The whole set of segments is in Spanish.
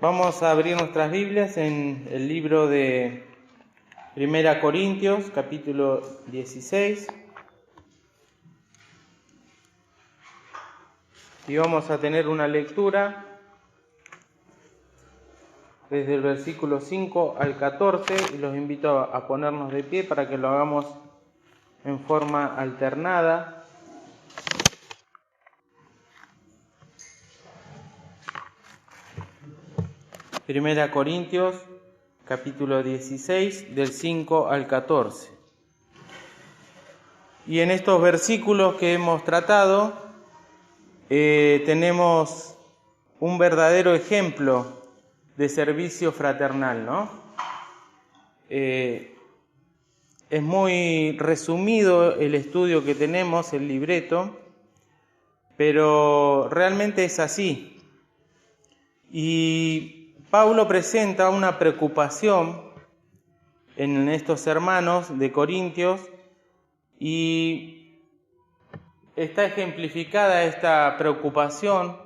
Vamos a abrir nuestras Biblias en el libro de 1 Corintios, capítulo 16. Y vamos a tener una lectura desde el versículo 5 al 14. Y los invito a ponernos de pie para que lo hagamos en forma alternada. Primera Corintios, capítulo 16, del 5 al 14. Y en estos versículos que hemos tratado, tenemos un verdadero ejemplo de servicio fraternal, ¿no? Es muy resumido el estudio que tenemos, el libreto, pero realmente es así. Y Pablo presenta una preocupación en estos hermanos de Corintios y está ejemplificada esta preocupación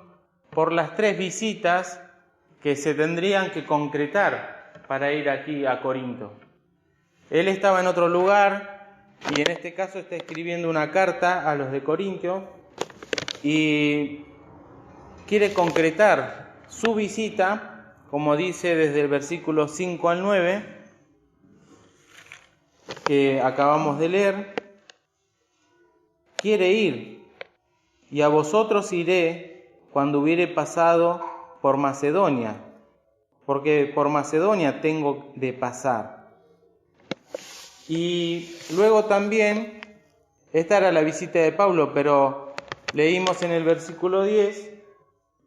por las 3 visitas que se tendrían que concretar para ir aquí a Corinto. Él estaba en otro lugar y en este caso está escribiendo una carta a los de Corintio y quiere concretar su visita, como dice desde el versículo 5 al 9, que acabamos de leer. Quiere ir, y a vosotros iré cuando hubiere pasado por Macedonia, porque por Macedonia tengo de pasar. Y luego también, esta era la visita de Pablo, pero leímos en el versículo 10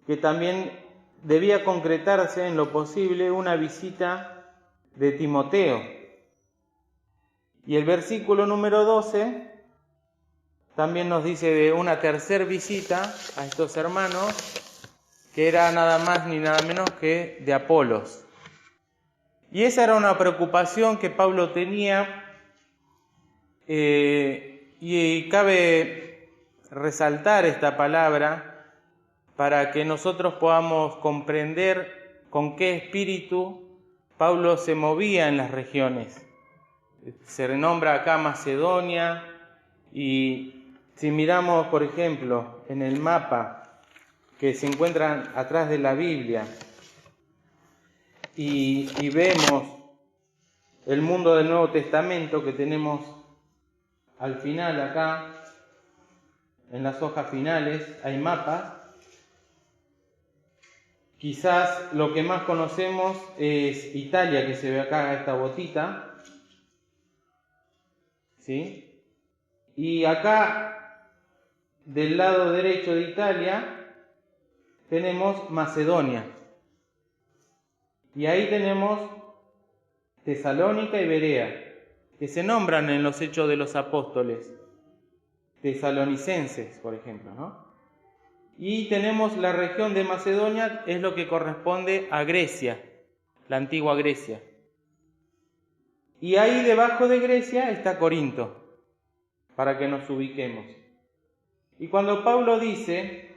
que también debía concretarse en lo posible una visita de Timoteo. Y el versículo número 12 también nos dice de una tercera visita a estos hermanos, que era nada más ni nada menos que de Apolos. Y esa era una preocupación que Pablo tenía, y cabe resaltar esta palabra para que nosotros podamos comprender con qué espíritu Pablo se movía en las regiones. Se renombra acá Macedonia, y si miramos, por ejemplo, en el mapa que se encuentra atrás de la Biblia y vemos el mundo del Nuevo Testamento que tenemos al final acá, en las hojas finales hay mapas. Quizás lo que más conocemos es Italia, que se ve acá, esta botita, ¿sí? Y acá, del lado derecho de Italia, tenemos Macedonia. Y ahí tenemos Tesalónica y Berea, que se nombran en los Hechos de los Apóstoles, tesalonicenses, por ejemplo, ¿no? Y tenemos la región de Macedonia, es lo que corresponde a Grecia, la antigua Grecia. Y ahí debajo de Grecia está Corinto, para que nos ubiquemos. Y cuando Pablo dice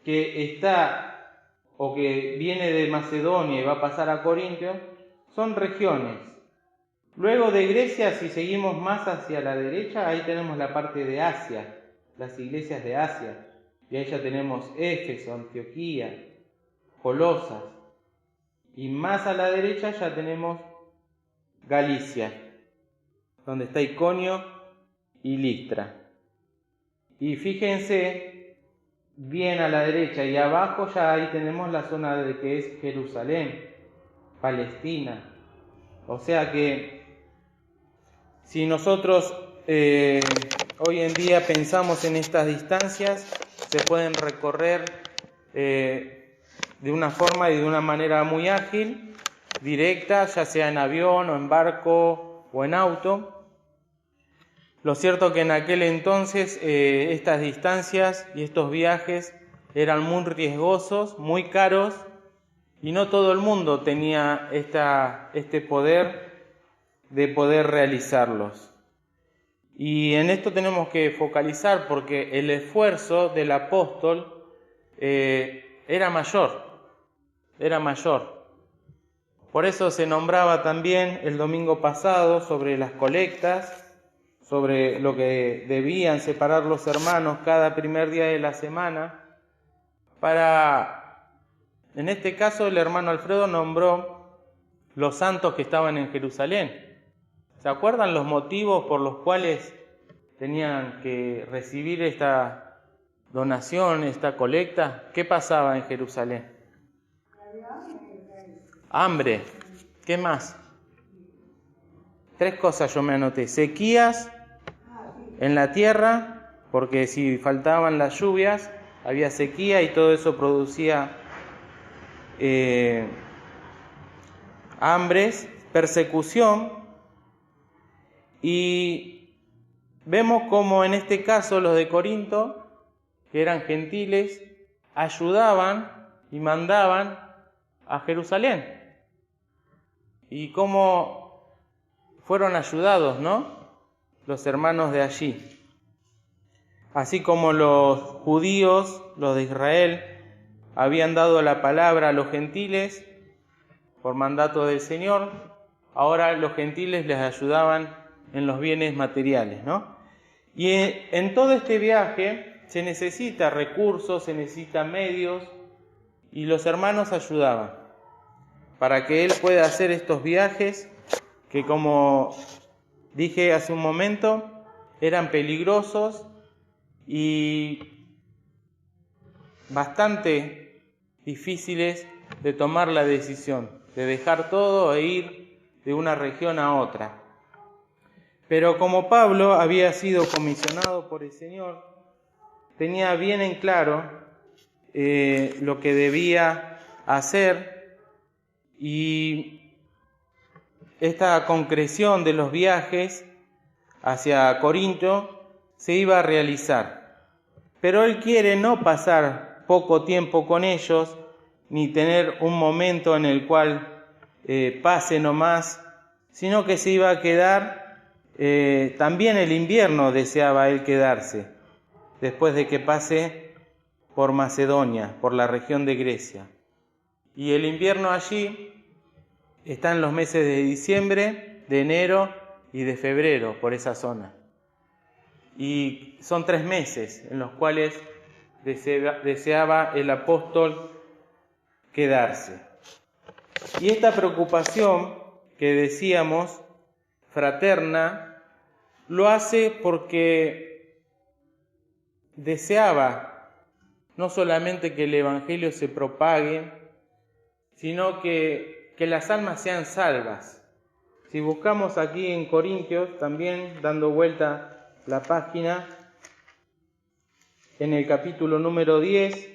que está o que viene de Macedonia y va a pasar a Corinto, son regiones. Luego de Grecia, si seguimos más hacia la derecha, ahí tenemos la parte de Asia, las iglesias de Asia. Y ahí ya tenemos Éfeso, Antioquía, Colosas. Y más a la derecha ya tenemos Galicia, donde está Iconio y Listra. Y fíjense bien a la derecha y abajo ya ahí tenemos la zona de que es Jerusalén, Palestina. O sea que si nosotros hoy en día pensamos en estas distancias, se pueden recorrer de una forma y de una manera muy ágil, directa, ya sea en avión o en barco o en auto. Lo cierto que en aquel entonces estas distancias y estos viajes eran muy riesgosos, muy caros, y no todo el mundo tenía este poder de poder realizarlos. Y en esto tenemos que focalizar porque el esfuerzo del apóstol era mayor. era mayor. Por eso se nombraba también el domingo pasado sobre las colectas, sobre lo que debían separar los hermanos cada primer día de la semana. En este caso el hermano Alfredo nombró los santos que estaban en Jerusalén. ¿Se acuerdan los motivos por los cuales tenían que recibir esta donación, esta colecta? ¿Qué pasaba en Jerusalén? Hambre. ¿Qué más? 3 cosas yo me anoté. Sequías en la tierra, porque si faltaban las lluvias, había sequía y todo eso producía hambres, persecución. Y vemos como en este caso los de Corinto, que eran gentiles, ayudaban y mandaban a Jerusalén. Y cómo fueron ayudados, ¿no? Los hermanos de allí. Así como los judíos, los de Israel, habían dado la palabra a los gentiles por mandato del Señor, ahora los gentiles les ayudaban en los bienes materiales, ¿no? Y en todo este viaje se necesita recursos, se necesitan medios, y los hermanos ayudaban para que él pueda hacer estos viajes que, como dije hace un momento, eran peligrosos y bastante difíciles de tomar la decisión, de dejar todo e ir de una región a otra. Pero como Pablo había sido comisionado por el Señor, tenía bien en claro lo que debía hacer, y esta concreción de los viajes hacia Corinto se iba a realizar. Pero él quiere no pasar poco tiempo con ellos, ni tener un momento en el cual pase nomás, sino que se iba a quedar, también el invierno deseaba él quedarse, después de que pase por Macedonia, por la región de Grecia. Y el invierno allí está en los meses de diciembre, de enero y de febrero, por esa zona. Y son 3 meses en los cuales deseaba el apóstol quedarse. Y esta preocupación que decíamos, fraterna, lo hace porque deseaba no solamente que el Evangelio se propague, sino que las almas sean salvas. Si buscamos aquí en Corintios, también dando vuelta la página, en el capítulo número 10,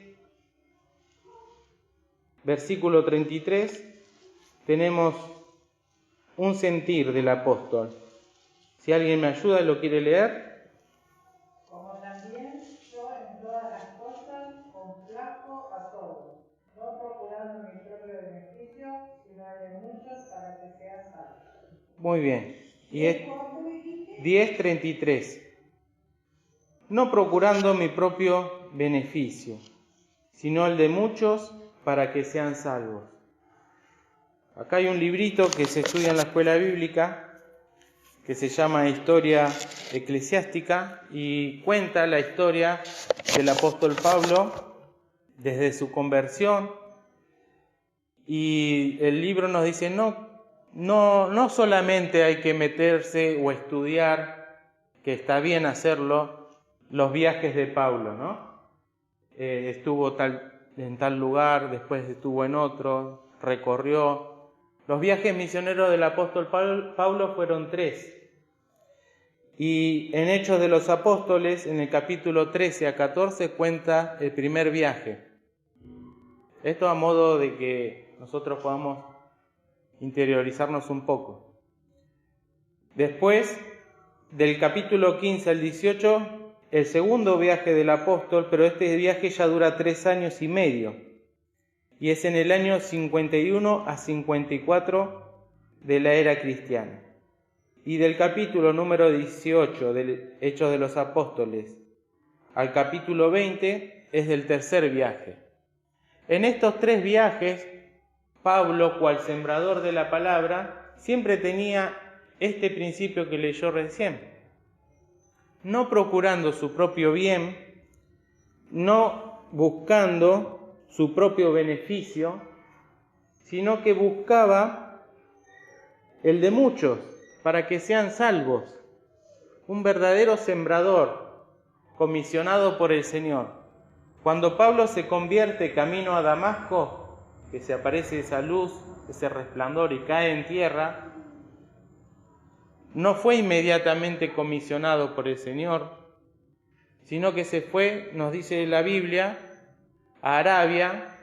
versículo 33, tenemos un sentir del apóstol. Si alguien me ayuda y lo quiere leer. Como también yo en todas las cosas complazco a todos, no procurando mi propio beneficio, sino el de muchos para que sean salvos. Muy bien. Y es 10:33. No procurando mi propio beneficio, sino el de muchos para que sean salvos. Acá hay un librito que se estudia en la escuela bíblica que se llama Historia Eclesiástica y cuenta la historia del apóstol Pablo desde su conversión, y el libro nos dice no solamente hay que meterse o estudiar, que está bien hacerlo, los viajes de Pablo, ¿no? Estuvo en tal lugar, después estuvo en otro, recorrió. Los viajes misioneros del apóstol Pablo fueron 3. Y en Hechos de los Apóstoles, en el capítulo 13 a 14, cuenta el primer viaje. Esto a modo de que nosotros podamos interiorizarnos un poco. Después, del capítulo 15 al 18, el segundo viaje del apóstol, pero este viaje ya dura 3 años y medio. Y es en el año 51 a 54 de la era cristiana. Y del capítulo número 18 del Hechos de los Apóstoles al capítulo 20 es del tercer viaje. En estos 3 viajes Pablo, cual sembrador de la palabra, siempre tenía este principio que leyó recién. No procurando su propio bien, no buscando su propio beneficio, sino que buscaba el de muchos, para que sean salvos. Un verdadero sembrador, comisionado por el Señor. Cuando Pablo se convierte camino a Damasco, que se aparece esa luz, ese resplandor y cae en tierra, no fue inmediatamente comisionado por el Señor, sino que se fue, nos dice la Biblia, a Arabia,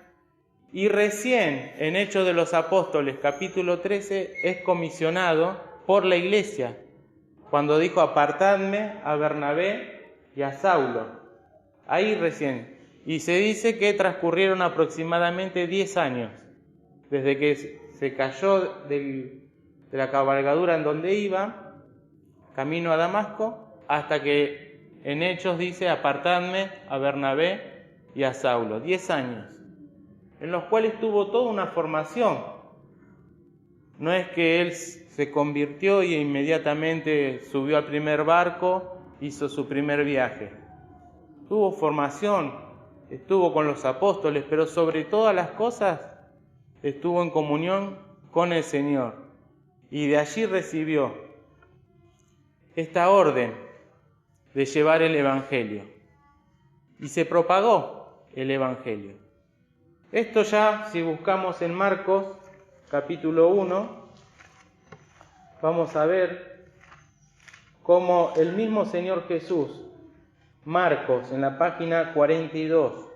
y recién en Hechos de los Apóstoles, capítulo 13, es comisionado por la iglesia, cuando dijo: apartadme a Bernabé y a Saulo. Ahí recién. Y se dice que transcurrieron aproximadamente 10 años, desde que se cayó de la cabalgadura en donde iba, camino a Damasco, hasta que en Hechos dice: apartadme a Bernabé y a Saulo. 10 años, en los cuales tuvo toda una formación. No es que él se convirtió y inmediatamente subió al primer barco, hizo su primer viaje. Tuvo formación, estuvo con los apóstoles, pero sobre todas las cosas estuvo en comunión con el Señor. Y de allí recibió esta orden de llevar el Evangelio. Y se propagó el Evangelio. Esto ya, si buscamos en Marcos, capítulo 1, vamos a ver cómo el mismo Señor Jesús, Marcos, en la página 42,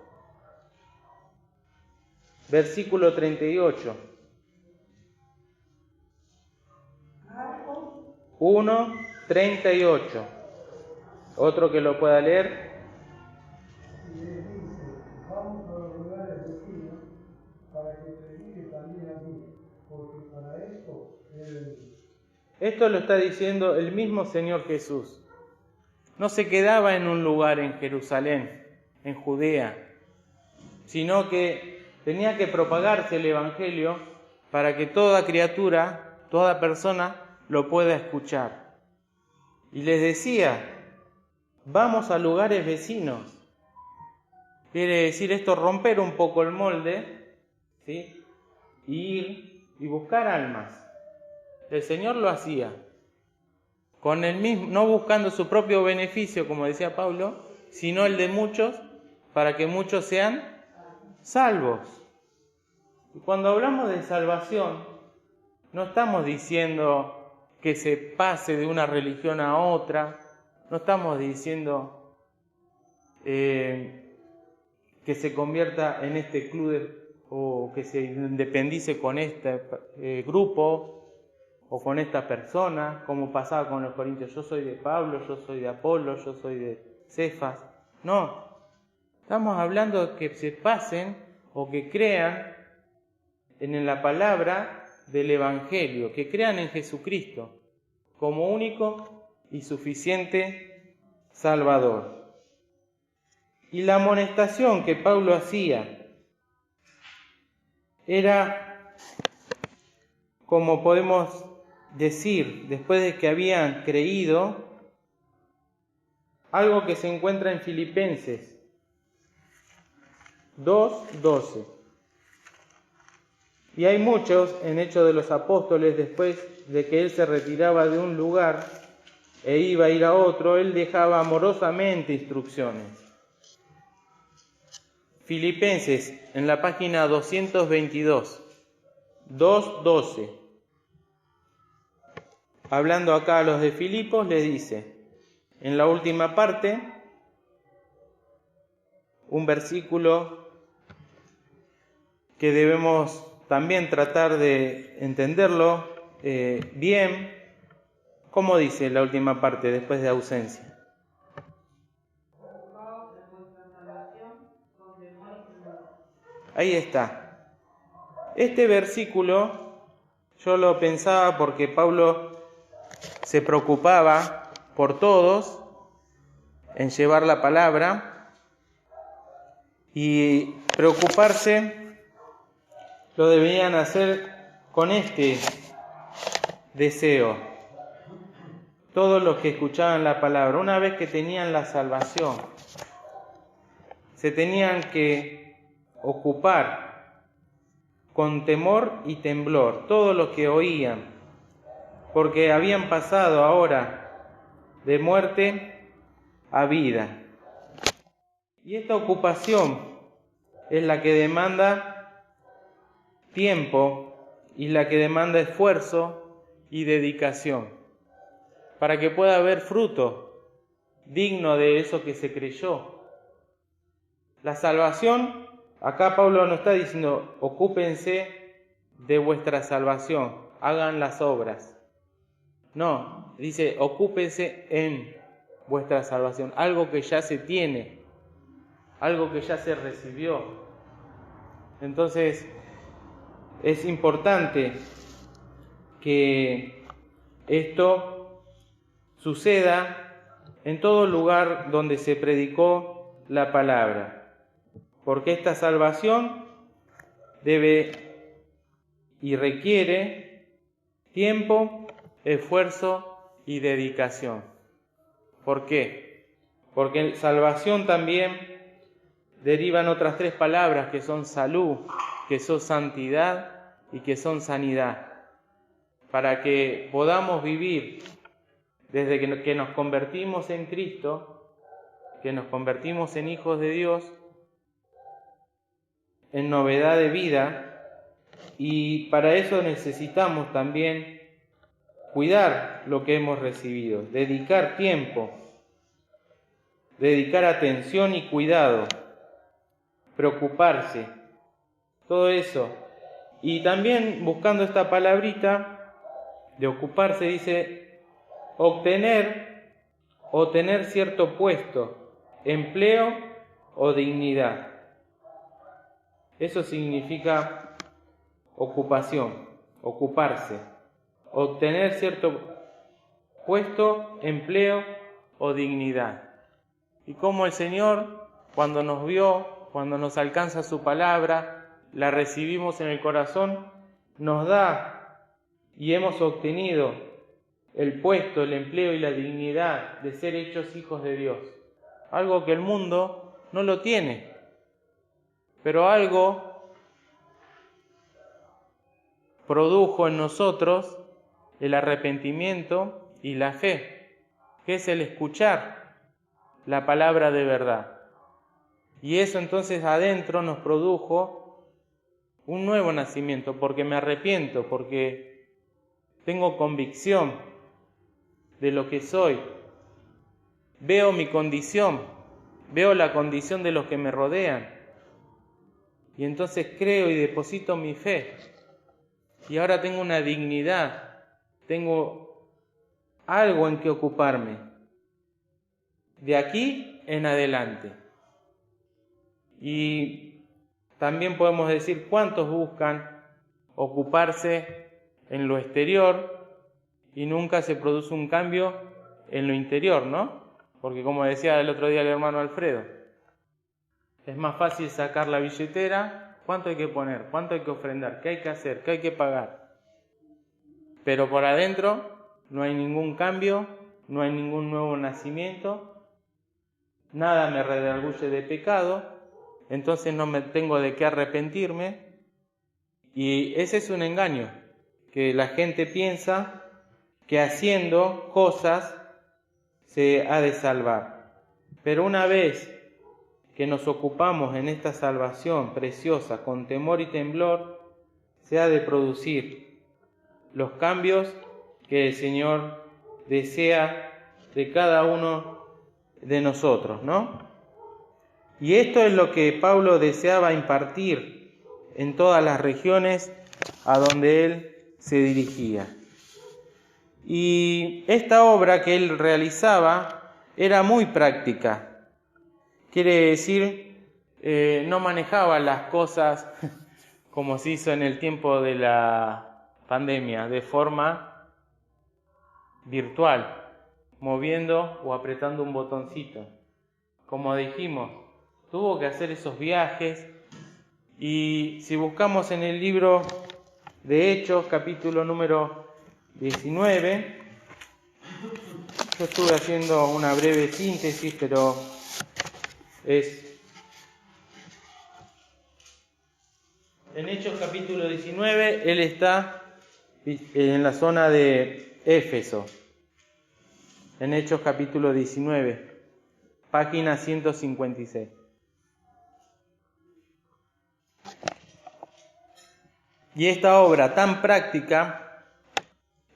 versículo 38. Marcos 1, 38. Otro que lo pueda leer. Y les dice: vamos a los lugares vecinos para que predique también a mí, porque para esto he venido. Esto lo está diciendo el mismo Señor Jesús. No se quedaba en un lugar en Jerusalén, en Judea, sino que tenía que propagarse el Evangelio para que toda criatura, toda persona lo pueda escuchar. Y les decía: vamos a lugares vecinos. Quiere decir esto, romper un poco el molde, ¿sí? Y ir y buscar almas. El Señor lo hacía, con el mismo, no buscando su propio beneficio, como decía Pablo, sino el de muchos, para que muchos sean salvos. Y cuando hablamos de salvación, no estamos diciendo que se pase de una religión a otra, no estamos diciendo que se convierta en este club o que se independice con este grupo o con esta persona, como pasaba con los corintios: yo soy de Pablo, yo soy de Apolo, yo soy de Cefas. No, estamos hablando de que se pasen o que crean en la palabra del Evangelio, que crean en Jesucristo como único y suficiente Salvador. Y la amonestación que Pablo hacía era, como podemos decir, después de que habían creído, algo que se encuentra en Filipenses 2:12. Y hay muchos en Hechos de los Apóstoles, después de que él se retiraba de un lugar e iba a ir a otro, él dejaba amorosamente instrucciones. Filipenses, en la página 222, 2:12. Hablando acá a los de Filipos, les dice, en la última parte, un versículo que debemos también tratar de entenderlo bien. ¿Cómo dice la última parte después de ausencia? Ahí está. Este versículo yo lo pensaba porque Pablo se preocupaba por todos en llevar la palabra, y preocuparse lo debían hacer con este deseo. Todos los que escuchaban la palabra, una vez que tenían la salvación, se tenían que ocupar con temor y temblor, todos los que oían, porque habían pasado ahora de muerte a vida. Y esta ocupación es la que demanda tiempo y la que demanda esfuerzo y dedicación, para que pueda haber fruto digno de eso que se creyó. La salvación, acá Pablo no está diciendo, ocúpense de vuestra salvación, hagan las obras. No, dice, ocúpense en vuestra salvación, algo que ya se tiene, algo que ya se recibió. Entonces, es importante que esto suceda en todo lugar donde se predicó la palabra, porque esta salvación debe y requiere tiempo, esfuerzo y dedicación. ¿Por qué? Porque en salvación también derivan otras tres palabras que son salud, que son santidad y que son sanidad, para que podamos vivir desde que nos convertimos en Cristo, que nos convertimos en hijos de Dios, en novedad de vida, y para eso necesitamos también cuidar lo que hemos recibido, dedicar tiempo, dedicar atención y cuidado, preocuparse, todo eso. Y también buscando esta palabrita de ocuparse, dice obtener o tener cierto puesto, empleo o dignidad. Eso significa ocupación, ocuparse, obtener cierto puesto, empleo o dignidad. Y como el Señor, cuando nos vio, cuando nos alcanza su palabra, la recibimos en el corazón, nos da y hemos obtenido el puesto, el empleo y la dignidad de ser hechos hijos de Dios. Algo que el mundo no lo tiene, pero algo produjo en nosotros el arrepentimiento y la fe, que es el escuchar la palabra de verdad. Y eso entonces adentro nos produjo un nuevo nacimiento, porque me arrepiento, porque tengo convicción de lo que soy. Veo mi condición, veo la condición de los que me rodean. Y entonces creo y deposito mi fe. Y ahora tengo una dignidad, tengo algo en que ocuparme. De aquí en adelante. Y también podemos decir cuántos buscan ocuparse en lo exterior y nunca se produce un cambio en lo interior, ¿no? Porque como decía el otro día el hermano Alfredo, es más fácil sacar la billetera, cuánto hay que poner, cuánto hay que ofrendar, qué hay que hacer, qué hay que pagar. Pero por adentro no hay ningún cambio, no hay ningún nuevo nacimiento, nada me redarguye de pecado, entonces no me tengo de qué arrepentirme. Y ese es un engaño, que la gente piensa que haciendo cosas se ha de salvar. Pero una vez que nos ocupamos en esta salvación preciosa con temor y temblor, se ha de producir los cambios que el Señor desea de cada uno de nosotros, ¿no? Y esto es lo que Pablo deseaba impartir en todas las regiones a donde él se dirigía. Y esta obra que él realizaba era muy práctica. Quiere decir, no manejaba las cosas como se hizo en el tiempo de la pandemia, de forma virtual, moviendo o apretando un botoncito. Como dijimos, tuvo que hacer esos viajes Y si buscamos en el libro de Hechos, capítulo número 19, yo estuve haciendo una breve síntesis, pero es en Hechos capítulo 19, él está en la zona de Éfeso. En Hechos capítulo 19, página 156. Y esta obra tan práctica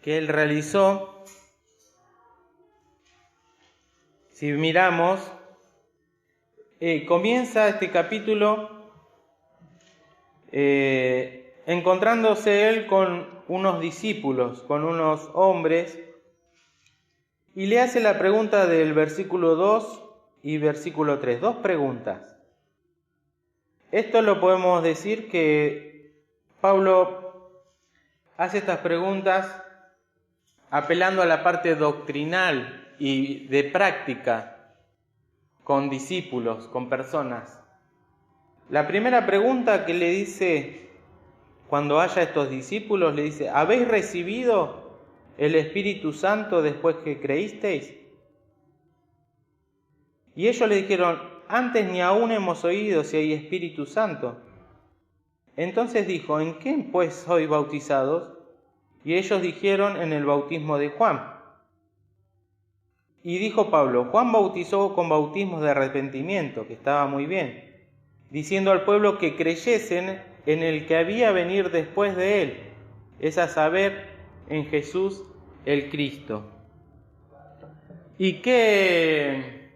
que él realizó, si miramos, comienza este capítulo encontrándose él con unos discípulos, con unos hombres, y le hace la pregunta del versículo 2 y versículo 3, dos preguntas. Esto lo podemos decir que Pablo hace estas preguntas apelando a la parte doctrinal y de práctica con discípulos, con personas. La primera pregunta que le dice cuando haya estos discípulos, le dice: ¿habéis recibido el Espíritu Santo después que creísteis? Y ellos le dijeron: antes ni aún hemos oído si hay Espíritu Santo. Entonces dijo: ¿en qué pues sois bautizados? Y ellos dijeron: en el bautismo de Juan. Y dijo Pablo: Juan bautizó con bautismos de arrepentimiento, que estaba muy bien, diciendo al pueblo que creyesen en el que había venir después de él, es a saber, en Jesús el Cristo. ¿Y qué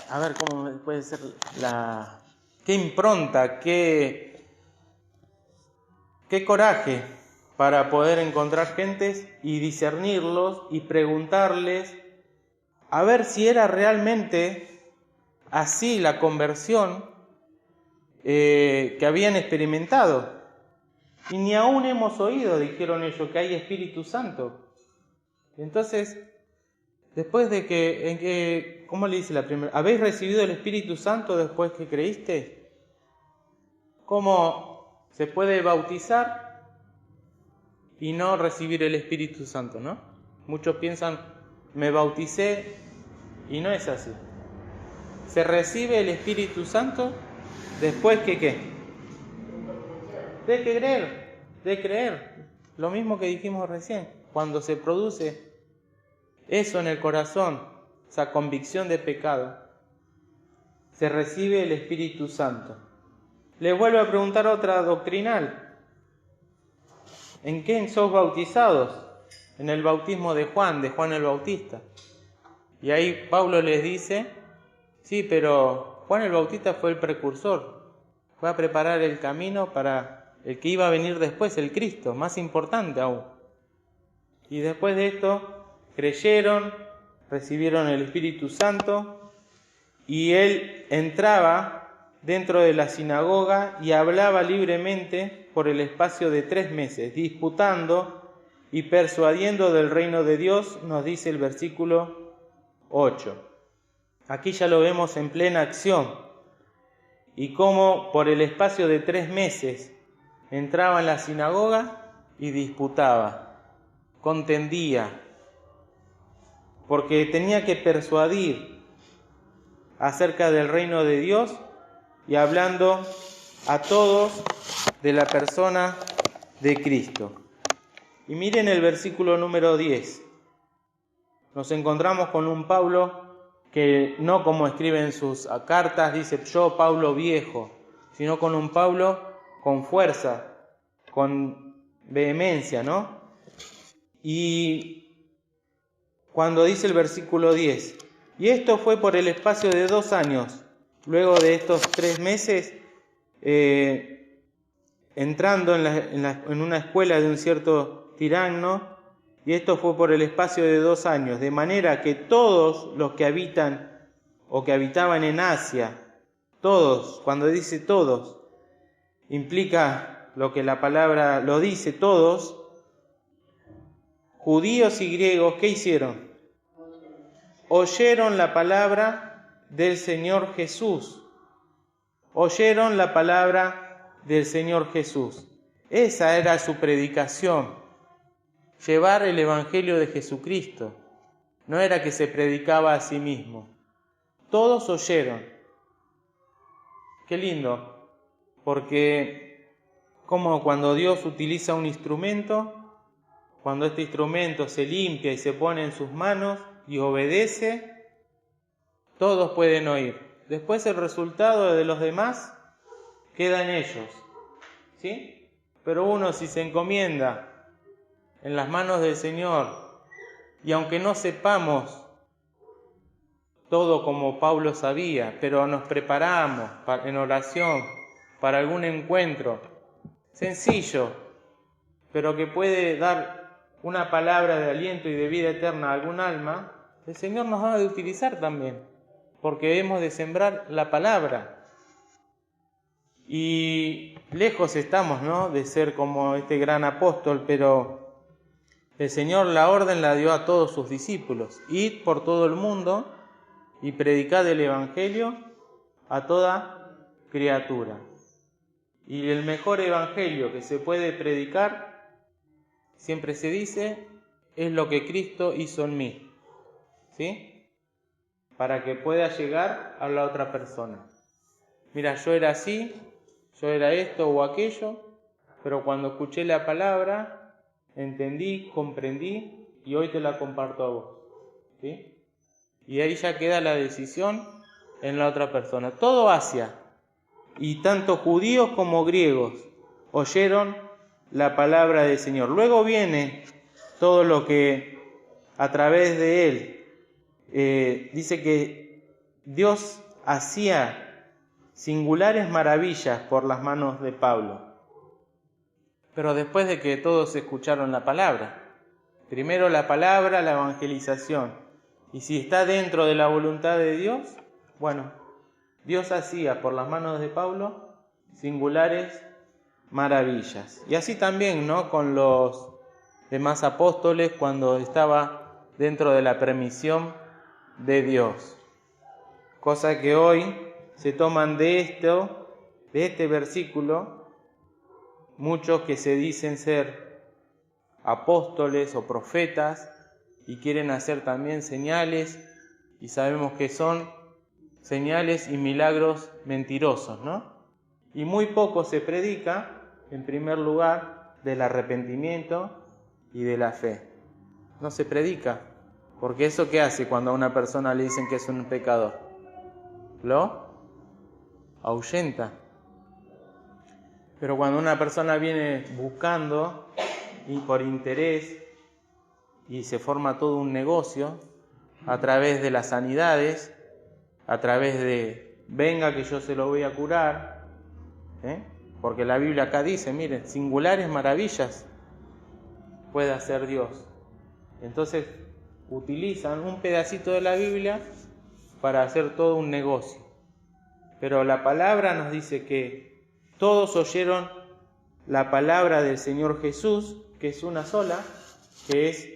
a ver cómo puede ser qué impronta, qué coraje para poder encontrar gentes y discernirlos y preguntarles a ver si era realmente así la conversión que habían experimentado. Y ni aún hemos oído, dijeron ellos, que hay Espíritu Santo. Entonces, después de que ¿cómo le dice la primera? ¿Habéis recibido el Espíritu Santo después que creíste? ¿Cómo se puede bautizar y no recibir el Espíritu Santo, no? Muchos piensan, me bauticé, y no es así. Se recibe el Espíritu Santo después que ¿qué? De creer. Lo mismo que dijimos recién. Cuando se produce eso en el corazón, esa convicción de pecado, se recibe el Espíritu Santo. Les vuelvo a preguntar otra doctrinal. ¿En qué sos bautizados? En el bautismo de Juan el Bautista. Y ahí Pablo les dice: sí, pero Juan el Bautista fue el precursor, fue a preparar el camino para el que iba a venir después, el Cristo, más importante aún. Y después de esto, creyeron, recibieron el Espíritu Santo, y él entraba dentro de la sinagoga y hablaba libremente por el espacio de 3 meses, disputando y persuadiendo del reino de Dios, nos dice el versículo 8. Aquí ya lo vemos en plena acción, y cómo por el espacio de 3 meses entraba en la sinagoga y disputaba, contendía, porque tenía que persuadir acerca del reino de Dios y hablando a todos de la persona de Cristo. Y miren el versículo número 10. Nos encontramos con un Pablo que no como escribe en sus cartas, dice yo Pablo viejo, sino con un Pablo con fuerza, con vehemencia, ¿no? Y cuando dice el versículo 10, y esto fue por el espacio de 2 años, luego de estos 3 meses, entrando en una escuela de un cierto tirano, y esto fue por el espacio de 2 años, de manera que todos los que habitan o que habitaban en Asia, todos, cuando dice todos, implica lo que la palabra lo dice, todos, judíos y griegos, ¿qué hicieron? Oyeron la palabra del Señor Jesús oyeron la palabra del Señor Jesús. Esa era su predicación, llevar el Evangelio de Jesucristo. No era que se predicaba a sí mismo. Todos oyeron. Qué lindo, porque como cuando Dios utiliza un instrumento, cuando este instrumento se limpia y se pone en sus manos y obedece, todos pueden oír. Después el resultado de los demás queda en ellos, ¿sí? Pero uno, si se encomienda en las manos del Señor, y aunque no sepamos todo como Pablo sabía, pero nos preparamos en oración para algún encuentro sencillo, pero que puede dar una palabra de aliento y de vida eterna a algún alma, el Señor nos va a utilizar también, porque hemos de sembrar la palabra. Y lejos estamos, ¿no?, de ser como este gran apóstol, pero el Señor la orden la dio a todos sus discípulos: id por todo el mundo y predicad el Evangelio a toda criatura. Y el mejor Evangelio que se puede predicar, siempre se dice, es lo que Cristo hizo en mí, ¿sí? Para que pueda llegar a la otra persona. Mira, yo era así, yo era esto o aquello, pero cuando escuché la palabra, entendí, comprendí y hoy te la comparto a vos, ¿sí? Y ahí ya queda la decisión en la otra persona. Todo Asia, y tanto judíos como griegos, oyeron la palabra del Señor. Luego viene todo lo que a través de él dice que Dios hacía singulares maravillas por las manos de Pablo. Pero después de que todos escucharon la palabra, primero la palabra, la evangelización. Y si está dentro de la voluntad de Dios, bueno, Dios hacía por las manos de Pablo singulares maravillas. Y así también, ¿no?, con los demás apóstoles cuando estaba dentro de la permisión de Dios. Cosa que hoy se toman de este versículo, muchos que se dicen ser apóstoles o profetas, y quieren hacer también señales, y sabemos que son señales y milagros mentirosos, ¿no? Y muy poco se predica, en primer lugar, del arrepentimiento y de la fe. No se predica, porque ¿eso qué hace cuando a una persona le dicen que es un pecador? Lo ahuyenta. Pero cuando una persona viene buscando y por interés, y se forma todo un negocio a través de las sanidades, a través de venga que yo se lo voy a curar, porque la Biblia acá dice, miren, singulares maravillas puede hacer Dios. Entonces utilizan un pedacito de la Biblia para hacer todo un negocio. Pero la palabra nos dice que todos oyeron la palabra del Señor Jesús, que es una sola, que es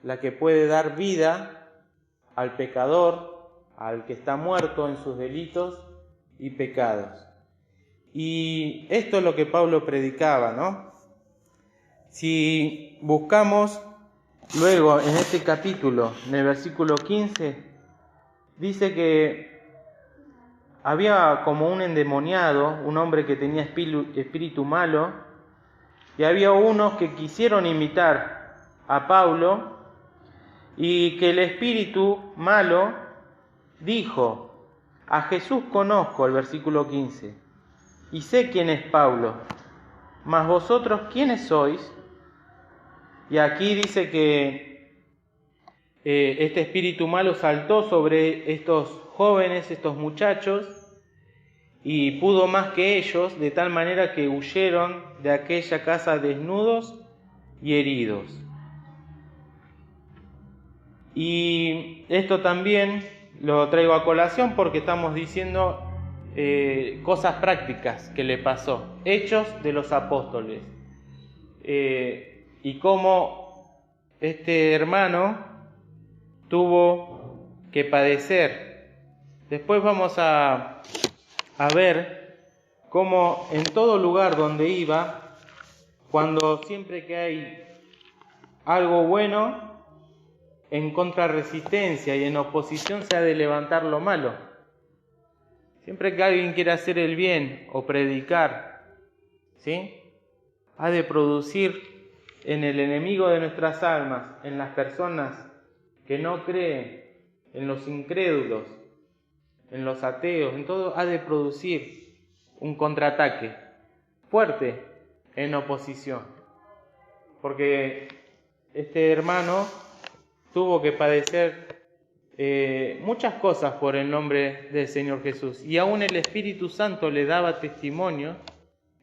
la que puede dar vida al pecador, al que está muerto en sus delitos y pecados. Y esto es lo que Pablo predicaba, ¿no? Si buscamos luego en este capítulo, en el versículo 15, dice que había como un endemoniado, un hombre que tenía espíritu malo, y había unos que quisieron imitar a Pablo, y que el espíritu malo dijo: a Jesús conozco, el versículo 15, y sé quién es Pablo, mas vosotros ¿quiénes sois? Y aquí dice que este espíritu malo saltó sobre estos jóvenes, estos muchachos, y pudo más que ellos, de tal manera que huyeron de aquella casa desnudos y heridos. Y esto también lo traigo a colación porque estamos diciendo cosas prácticas que le pasó, hechos de los apóstoles, y cómo este hermano tuvo que padecer. Después vamos a a ver cómo en todo lugar donde iba, cuando siempre que hay algo bueno, en contrarresistencia y en oposición se ha de levantar lo malo. Siempre que alguien quiere hacer el bien o predicar, ¿sí?, ha de producir en el enemigo de nuestras almas, en las personas que no creen, en los incrédulos, en los ateos, en todo, ha de producir un contraataque fuerte en oposición. Porque este hermano tuvo que padecer muchas cosas por el nombre del Señor Jesús, y aún el Espíritu Santo le daba testimonio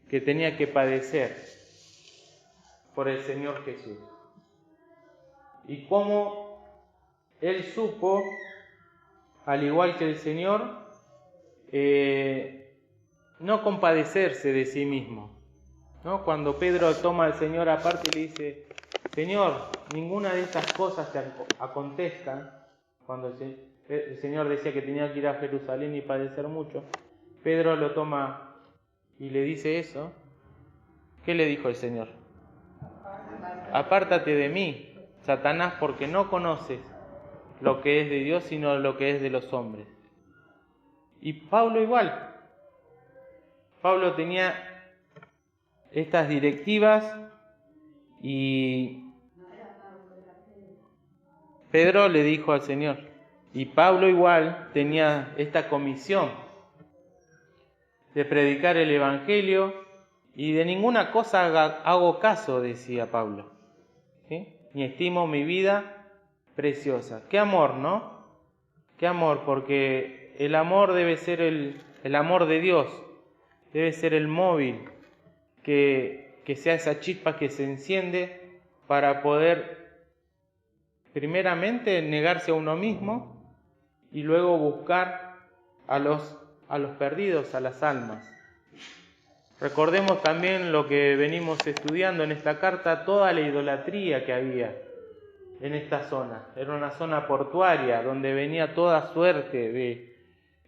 que tenía que padecer por el Señor Jesús. Y cómo él supo, al igual que el Señor, no compadecerse de sí mismo, ¿no? Cuando Pedro toma al Señor aparte y le dice: Señor, ninguna de estas cosas te acontezcan. Cuando el Señor decía que tenía que ir a Jerusalén y padecer mucho, Pedro lo toma y le dice eso. ¿Qué le dijo el Señor? Apártate de mí, Satanás, porque no conoces lo que es de Dios, sino lo que es de los hombres. Y Pablo igual. Pablo tenía estas directivas y Pedro le dijo al Señor. Y Pablo igual tenía esta comisión de predicar el Evangelio, y de ninguna cosa hago caso, decía Pablo, ¿sí? Ni estimo mi vida preciosa. ¡Qué amor!, ¿no? ¡Qué amor! Porque el amor debe ser el amor de Dios, debe ser el móvil, que sea esa chispa que se enciende para poder primeramente negarse a uno mismo y luego buscar a los perdidos, a las almas. Recordemos también lo que venimos estudiando en esta carta, toda la idolatría que había en esta zona. Era una zona portuaria donde venía toda suerte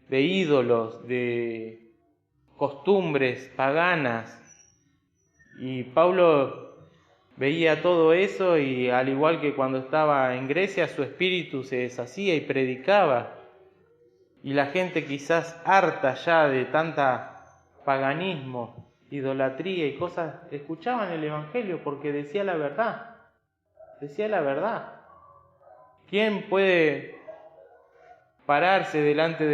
de ídolos, de costumbres paganas. Y Pablo veía todo eso, y al igual que cuando estaba en Grecia, su espíritu se deshacía y predicaba. Y la gente, quizás harta ya de tanta paganismo, idolatría y cosas, escuchaban el Evangelio porque decía la verdad. Decía la verdad. ¿Quién puede pararse delante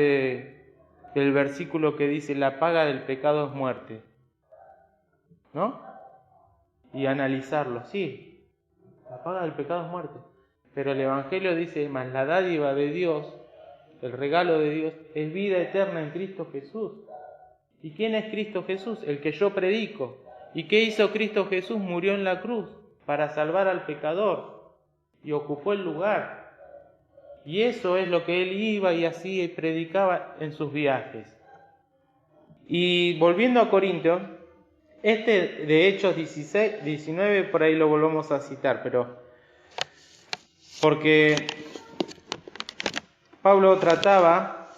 del versículo que dice: la paga del pecado es muerte? ¿No? Y analizarlo, sí, la paga del pecado es muerte. Pero el Evangelio dice: más la dádiva de Dios, el regalo de Dios, es vida eterna en Cristo Jesús. ¿Y quién es Cristo Jesús? El que yo predico. ¿Y qué hizo Cristo Jesús? Murió en la cruz para salvar al pecador y ocupó el lugar. Y eso es lo que él iba y hacía y predicaba en sus viajes. Y volviendo a Corintios, de Hechos 16, 19, por ahí lo volvemos a citar, pero porque Pablo trataba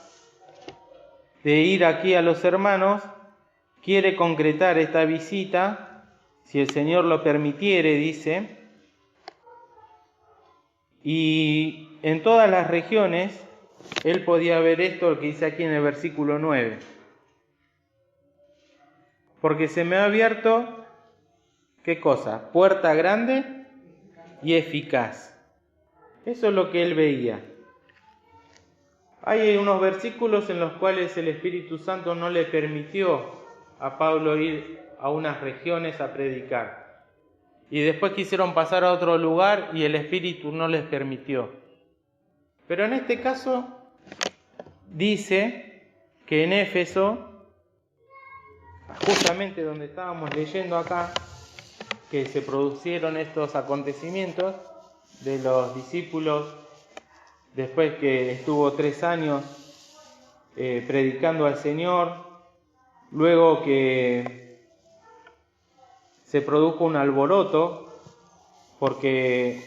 de ir aquí a los hermanos, quiere concretar esta visita, si el Señor lo permitiere, dice, y en todas las regiones él podía ver esto, lo que dice aquí en el versículo 9. Porque se me ha abierto, ¿qué cosa? Puerta grande y eficaz. Eso es lo que él veía. Hay unos versículos en los cuales el Espíritu Santo no le permitió a Pablo ir a unas regiones a predicar. Y después quisieron pasar a otro lugar y el Espíritu no les permitió. Pero en este caso dice que en Éfeso, justamente donde estábamos leyendo acá, que se produjeron estos acontecimientos de los discípulos, después que estuvo 3 años predicando al Señor, luego que se produjo un alboroto porque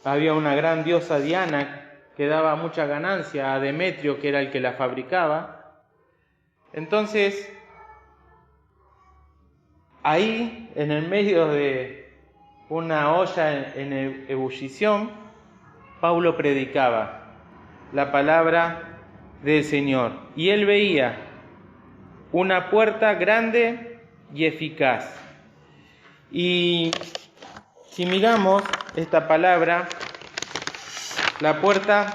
había una gran diosa Diana que daba mucha ganancia a Demetrio, que era el que la fabricaba. Entonces, ahí, en el medio de una olla en ebullición, Pablo predicaba la palabra del Señor. Y él veía una puerta grande y eficaz. Y si miramos esta palabra, la puerta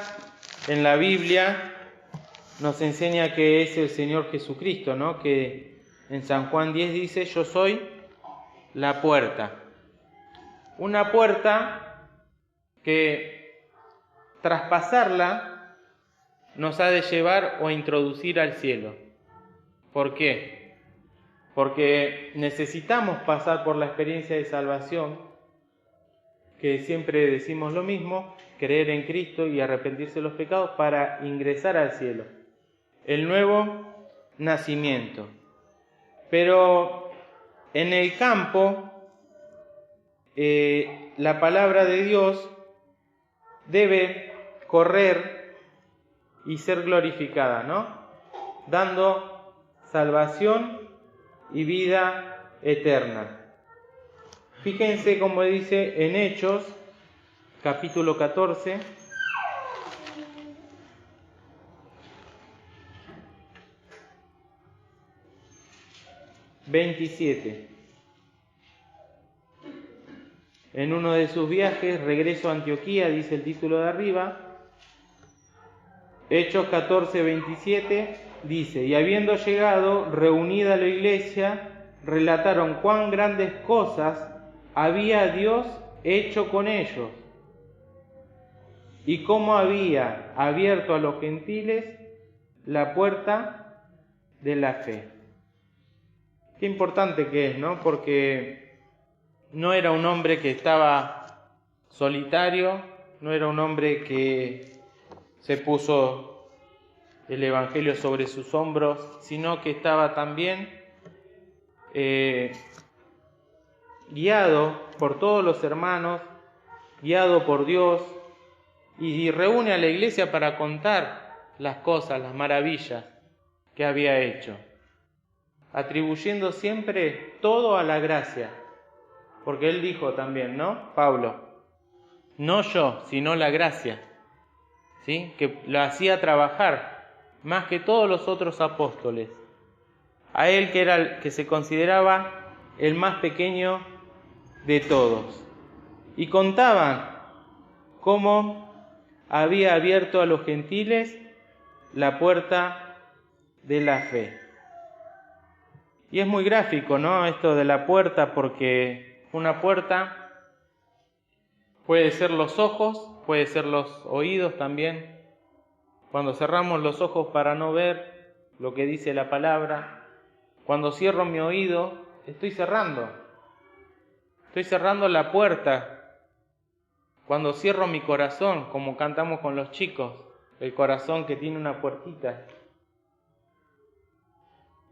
en la Biblia nos enseña que es el Señor Jesucristo, ¿no? Que en San Juan 10 dice: yo soy la puerta. Una puerta que traspasarla nos ha de llevar o introducir al cielo. ¿Por qué? Porque necesitamos pasar por la experiencia de salvación, que siempre decimos lo mismo, creer en Cristo y arrepentirse de los pecados para ingresar al cielo. El nuevo nacimiento. Pero en el campo, la palabra de Dios debe correr y ser glorificada, ¿no? Dando salvación y vida eterna. Fíjense cómo dice en Hechos, capítulo 14, ...27... En uno de sus viajes, regreso a Antioquía, dice el título de arriba, Hechos 14, 27, dice: y habiendo llegado, reunida la iglesia, relataron cuán grandes cosas había Dios hecho con ellos, y cómo había abierto a los gentiles la puerta de la fe. Qué importante que es, ¿no? Porque no era un hombre que estaba solitario, no era un hombre que se puso el Evangelio sobre sus hombros, sino que estaba también guiado por todos los hermanos, guiado por Dios, y reúne a la iglesia para contar las cosas, las maravillas que había hecho, atribuyendo siempre todo a la gracia. Porque él dijo también, ¿no? Pablo, no yo, sino la gracia, ¿sí? Que lo hacía trabajar más que todos los otros apóstoles. A él que se consideraba el más pequeño de todos. Y contaban cómo había abierto a los gentiles la puerta de la fe. Y es muy gráfico, ¿no? Esto de la puerta, porque una puerta puede ser los ojos, puede ser los oídos también. Cuando cerramos los ojos para no ver lo que dice la palabra, cuando cierro mi oído, estoy cerrando la puerta. Cuando cierro mi corazón, como cantamos con los chicos, el corazón que tiene una puertita.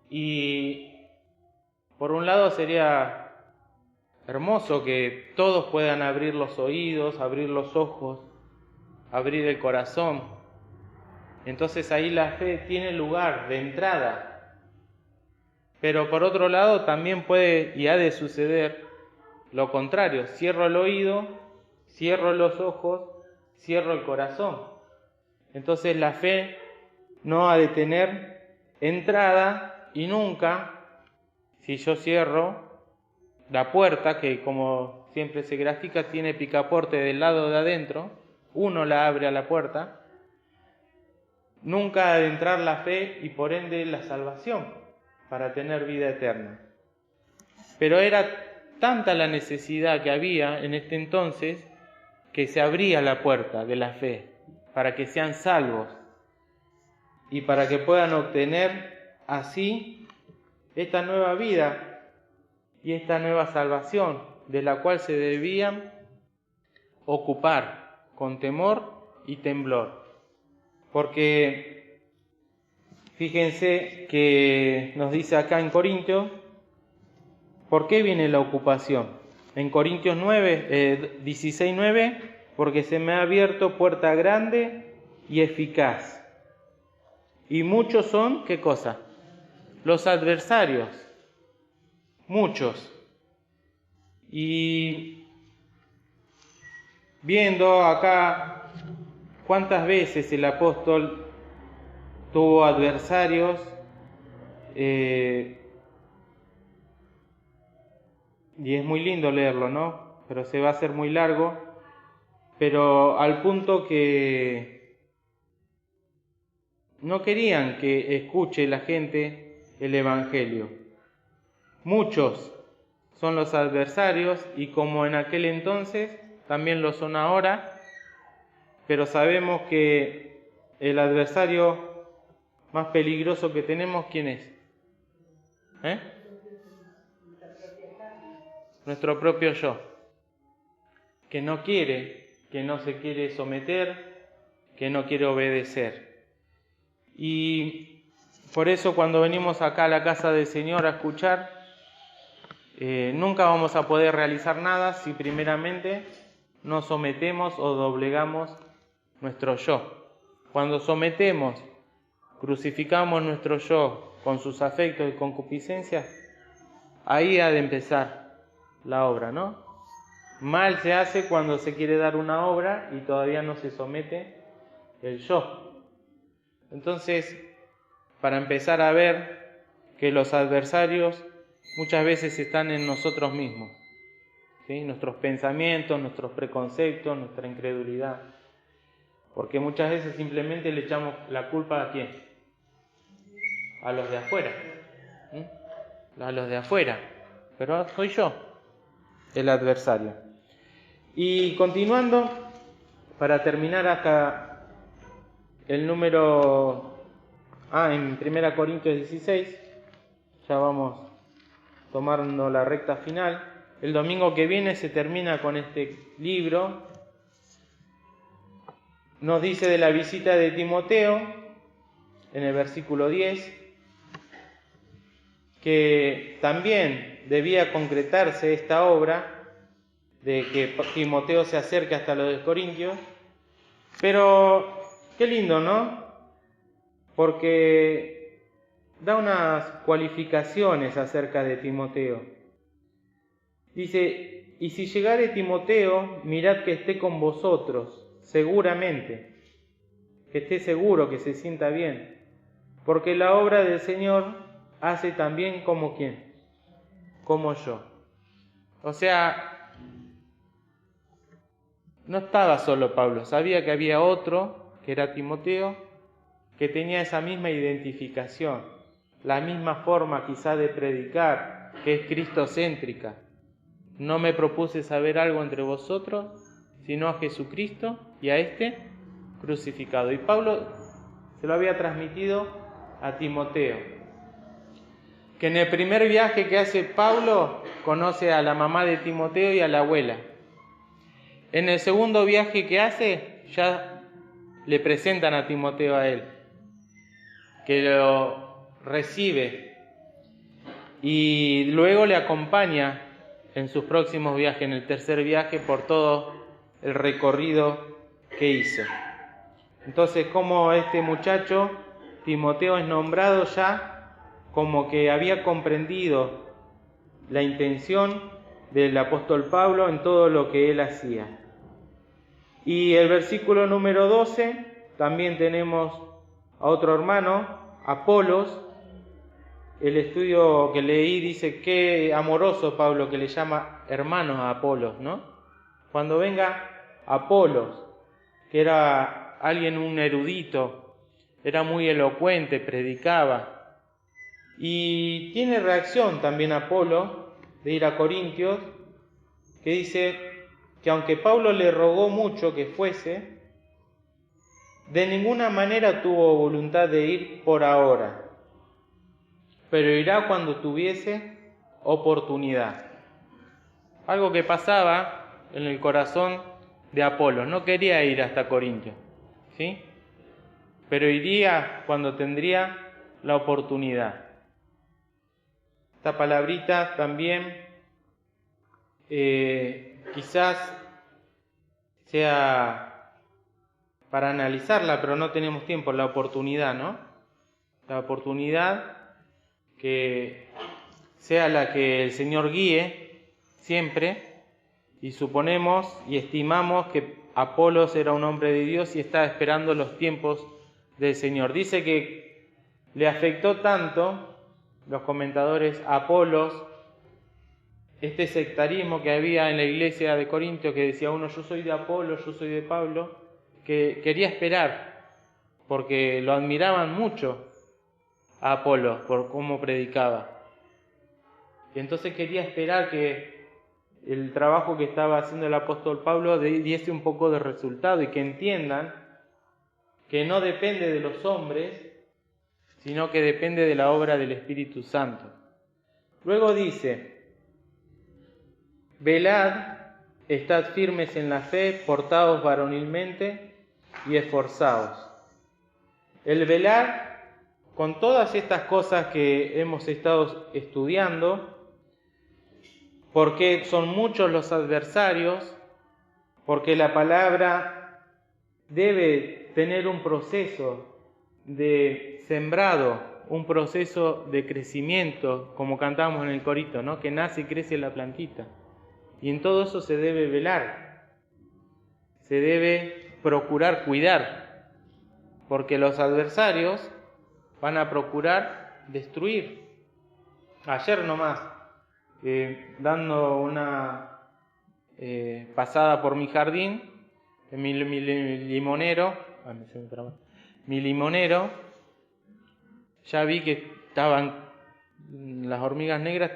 Y por un lado sería hermoso que todos puedan abrir los oídos, abrir los ojos, abrir el corazón. Entonces ahí la fe tiene lugar de entrada. Pero por otro lado también puede y ha de suceder lo contrario. Cierro el oído, cierro los ojos, cierro el corazón. Entonces la fe no ha de tener entrada y nunca, si yo cierro la puerta, que como siempre se grafica, tiene picaporte del lado de adentro, uno la abre a la puerta, nunca ha de entrar la fe y por ende la salvación para tener vida eterna. Pero era tanta la necesidad que había en este entonces que se abría la puerta de la fe para que sean salvos y para que puedan obtener así esta nueva vida y esta nueva salvación, de la cual se debían ocupar con temor y temblor. Porque fíjense que nos dice acá en Corintios, ¿por qué viene la ocupación? En Corintios 16:9, porque se me ha abierto puerta grande y eficaz. Y muchos son, ¿qué cosa? los adversarios, muchos. Y viendo acá cuántas veces el apóstol tuvo adversarios, y es muy lindo leerlo, ¿no? Pero se va a hacer muy largo, pero al punto que no querían que escuche la gente el Evangelio. Muchos son los adversarios, y como en aquel entonces, también lo son ahora, pero sabemos que el adversario más peligroso que tenemos, ¿quién es? Nuestro propio yo, que no quiere, que no se quiere someter, que no quiere obedecer. Y por eso cuando venimos acá a la casa del Señor a escuchar, nunca vamos a poder realizar nada si primeramente no sometemos o doblegamos nuestro yo. Cuando sometemos, crucificamos nuestro yo con sus afectos y concupiscencias, ahí ha de empezar la obra, ¿no? Mal se hace cuando se quiere dar una obra y todavía no se somete el yo. Entonces, para empezar a ver que los adversarios muchas veces están en nosotros mismos, ¿sí? Nuestros pensamientos, nuestros preconceptos, nuestra incredulidad. Porque muchas veces simplemente le echamos la culpa ¿a quién? A los de afuera. A los de afuera. Pero soy yo el adversario. Y continuando, para terminar hasta el número... en 1 Corintios 16, ya vamos tomando la recta final. El domingo que viene se termina con este libro. Nos dice de la visita de Timoteo, en el versículo 10, que también debía concretarse esta obra de que Timoteo se acerque hasta los Corintios. Pero qué lindo, ¿no? Porque da unas cualificaciones acerca de Timoteo. Dice, y si llegare Timoteo, mirad que esté con vosotros, seguramente, que esté seguro, que se sienta bien, porque la obra del Señor hace también como ¿quién? Como yo. O sea, no estaba solo Pablo, sabía que había otro, que era Timoteo, que tenía esa misma identificación, la misma forma quizá de predicar, que es cristocéntrica. No me propuse saber algo entre vosotros, sino a Jesucristo y a este crucificado. Y Pablo se lo había transmitido a Timoteo, que en el primer viaje que hace Pablo conoce a la mamá de Timoteo y a la abuela. En el segundo viaje que hace ya le presentan a Timoteo a él, que lo recibe y luego le acompaña en sus próximos viajes, en el tercer viaje, por todo el recorrido que hizo. Entonces, como este muchacho, Timoteo, es nombrado ya como que había comprendido la intención del apóstol Pablo en todo lo que él hacía. Y el versículo número 12, también tenemos a otro hermano, Apolos. El estudio que leí dice qué amoroso Pablo que le llama hermano a Apolos, ¿no? Cuando venga Apolos, que era alguien, un erudito, era muy elocuente, predicaba. Y tiene reacción también Apolo de ir a Corintios, que dice que aunque Pablo le rogó mucho que fuese, de ninguna manera tuvo voluntad de ir por ahora, pero irá cuando tuviese oportunidad. Algo que pasaba en el corazón de Apolo, no quería ir hasta Corintios, ¿sí? Pero iría cuando tendría la oportunidad. Esta palabrita también quizás sea para analizarla, pero no tenemos tiempo, la oportunidad, ¿no? La oportunidad que sea la que el Señor guíe siempre, y suponemos y estimamos que Apolos era un hombre de Dios y estaba esperando los tiempos del Señor. Dice que le afectó tanto, los comentadores, a Apolos, este sectarismo que había en la iglesia de Corintio, que decía uno, yo soy de Apolos, yo soy de Pablo, que quería esperar, porque lo admiraban mucho a Apolos por cómo predicaba. Y entonces quería esperar que el trabajo que estaba haciendo el apóstol Pablo diese un poco de resultado y que entiendan que no depende de los hombres, sino que depende de la obra del Espíritu Santo. Luego dice, velad, estad firmes en la fe, portaos varonilmente y esforzaos. El velar, con todas estas cosas que hemos estado estudiando, porque son muchos los adversarios, porque la palabra debe tener un proceso de sembrado, un proceso de crecimiento, como cantábamos en el corito, ¿no? Que nace y crece la plantita. Y en todo eso se debe velar, se debe procurar cuidar, porque los adversarios van a procurar destruir. Ayer nomás, dando una pasada por mi jardín, mi limonero, ya vi que estaban las hormigas negras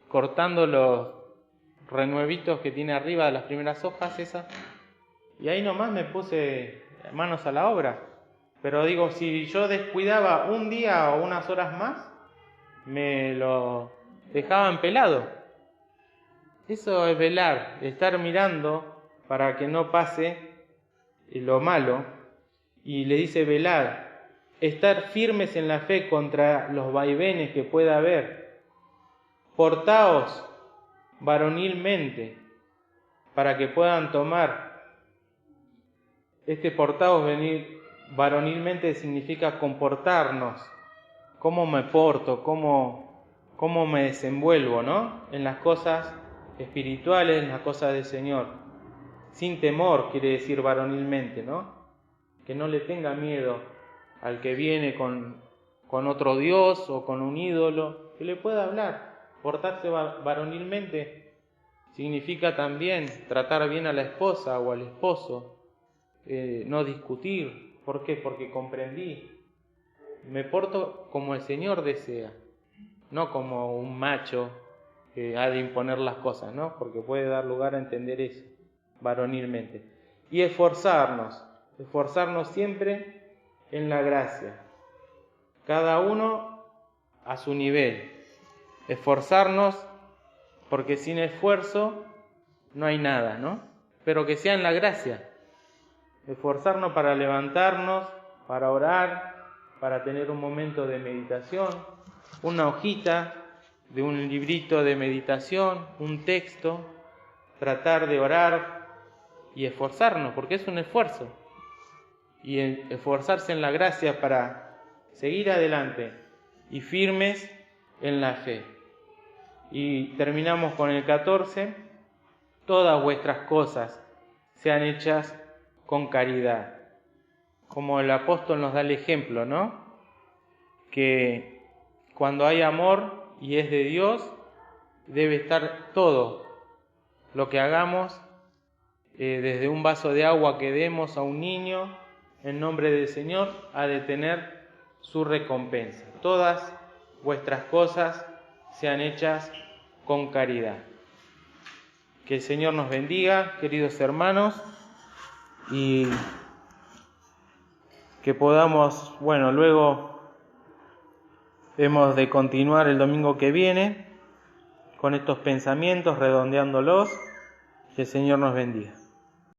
cortando los renuevitos que tiene arriba de las primeras hojas esas, y ahí nomás me puse manos a la obra. Pero digo, si yo descuidaba un día o unas horas más, me lo dejaban pelado. Eso es velar, estar mirando para que no pase lo malo. Y le dice velar, estar firmes en la fe contra los vaivenes que pueda haber. Portaos varonilmente para que puedan tomar. Este portaos varonilmente significa comportarnos. ¿Cómo me porto? ¿Cómo me desenvuelvo, ¿no? En las cosas espirituales, en las cosas del Señor. Sin temor, quiere decir varonilmente, ¿no? Que no le tenga miedo al que viene con otro Dios o con un ídolo, que le pueda hablar. Portarse varonilmente significa también tratar bien a la esposa o al esposo, no discutir. ¿Por qué? Porque comprendí. Me porto como el Señor desea, no como un macho que ha de imponer las cosas, ¿no? Porque puede dar lugar a entender eso, varonilmente. Y esforzarnos siempre en la gracia, cada uno a su nivel. Esforzarnos, porque sin esfuerzo no hay nada, ¿no? Pero que sea en la gracia. Esforzarnos para levantarnos, para orar, para tener un momento de meditación, una hojita de un librito de meditación, un texto, tratar de orar y esforzarnos, porque es un esfuerzo. Y esforzarse en la gracia para seguir adelante y firmes en la fe. Y terminamos con el 14. Todas vuestras cosas sean hechas con caridad. Como el apóstol nos da el ejemplo, ¿no? Que cuando hay amor y es de Dios, debe estar todo lo que hagamos, desde un vaso de agua que demos a un niño en nombre del Señor, ha de tener su recompensa. Todas vuestras cosas sean hechas con caridad. Que el Señor nos bendiga, queridos hermanos, y que podamos, luego hemos de continuar el domingo que viene con estos pensamientos, redondeándolos. Que el Señor nos bendiga.